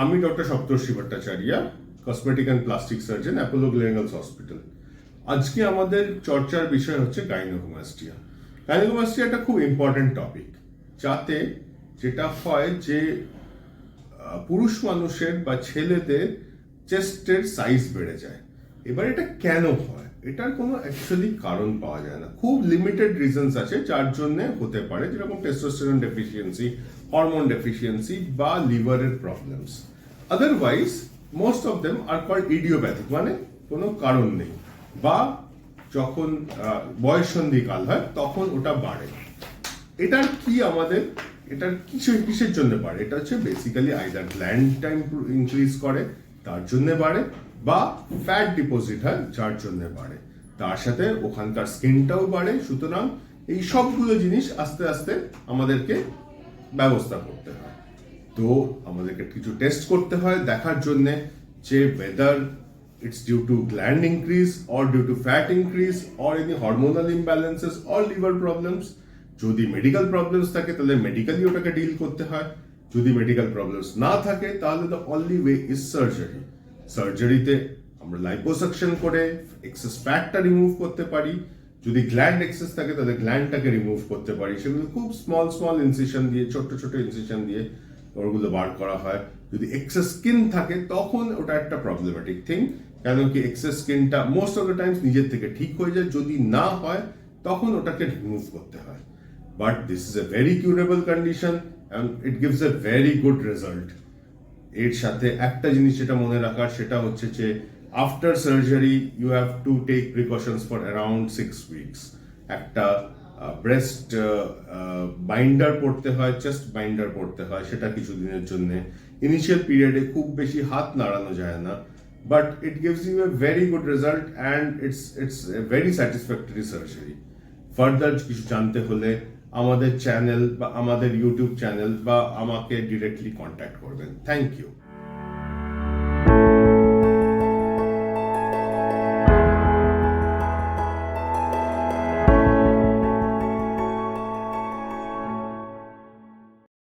আমি doctor Saptarshi Bhattacharya, cosmetic and plastic surgeon, Apollo Gleneagles hospital. আজকে আমাদের চর্চার বিষয় হচ্ছে গাইনোকোমাস্টিয়া। গাইনোকোমাস্টিয়া একটা খুব ইম্পর্টেন্ট টপিক, যাতে যেটা হয় যে পুরুষ মানুষের বা ছেলেদের চেস্টের সাইজ বেড়ে যায়। এবার এটা কেন হয়? এটার কোনো অ্যাকচুয়ালি কারণ পাওয়া যায় না। খুব লিমিটেড রিজনস আছে যার জন্য হতে পারে, যেরকম টেস্টোস্টেরন ডেফিসিয়েন্সি, হরমোন ডেফিসিয়েন্সি বা লিভারের problems. Otherwise most of them are called idiopathic, মানে কোনো কারণ নেই, বা যখন বয়ঃসন্ধিকাল হয় তখন ওটা বাড়ে। এটার কি আমাদের এটার কিসের জন্য বাড়ে? এটা হচ্ছে বেসিক্যালি আইদার গ্ল্যান্ডটা ইনক্রিজ করে তার জন্য বাড়ে, বা ফ্যাট ডিপোজিট হয় যার জন্য বাড়ে, তার সাথে ওখানকার স্কিনটাও বাড়ে। সুতরাং এই সবগুলো জিনিস আস্তে আস্তে আমাদেরকে ব্যবস্থা করতে হয়। তো আমাদেরকে কিছু টেস্ট করতে হয় দেখার জন্যে যে whether it's due to gland increase or due to fat increase or any hormonal imbalances or liver problems. যদি মেডিকেল প্রবলেমস থাকে তাহলে মেডিকেলি ওটাকে ডিল করতে হয়। যদি মেডিকেল প্রবলেমস না থাকে তাহলে the only way is surgery. সার্জারিতে আমরা লাইপোসাকশন করে এক্সেস ফ্যাটটা রিমুভ করতে পারি। যদি গ্ল্যান্ড এক্সেস থাকে তাহলে গ্ল্যান্ডটাকে রিমুভ করতে পারি। সেগুলো খুব স্মল ইনসিশন দিয়ে, ছোট ইনসিশন দিয়ে ওগুলো বার করা হয়। যদি এক্সেস স্কিন থাকে তখন ওটা একটা প্রবলেমেটিক থিং, কেন কি এক্সেস স্কিনটা মোস্ট অফ দ্য টাইমস নিজের থেকে ঠিক হয়ে যায়। যদি না হয় তখন ওটাকে রিমুভ করতে হয়। But this is a very curable condition and it gives a very good result. এর সাথে একটা জিনিস যেটা মনে রাখার, সেটা হচ্ছে যে after surgery you have to take precautions for around 6 weeks. একটা ব্রেস্ট বাইন্ডার পড়তে হয়, চেস্ট বাইন্ডার পড়তে হয়, সেটা কিছুদিনের জন্য। ইনিশিয়াল পিরিয়ডে খুব বেশি হাত নাড়ানো যায় না, but it gives you a very good result and it's a very satisfactory surgery. Further কিছু জানতে হলে আমাদের চ্যানেল বা আমাদের ইউটিউব চ্যানেল বা আমাকে ডিরেক্টলি কন্ট্যাক্ট করবেন। Thank you.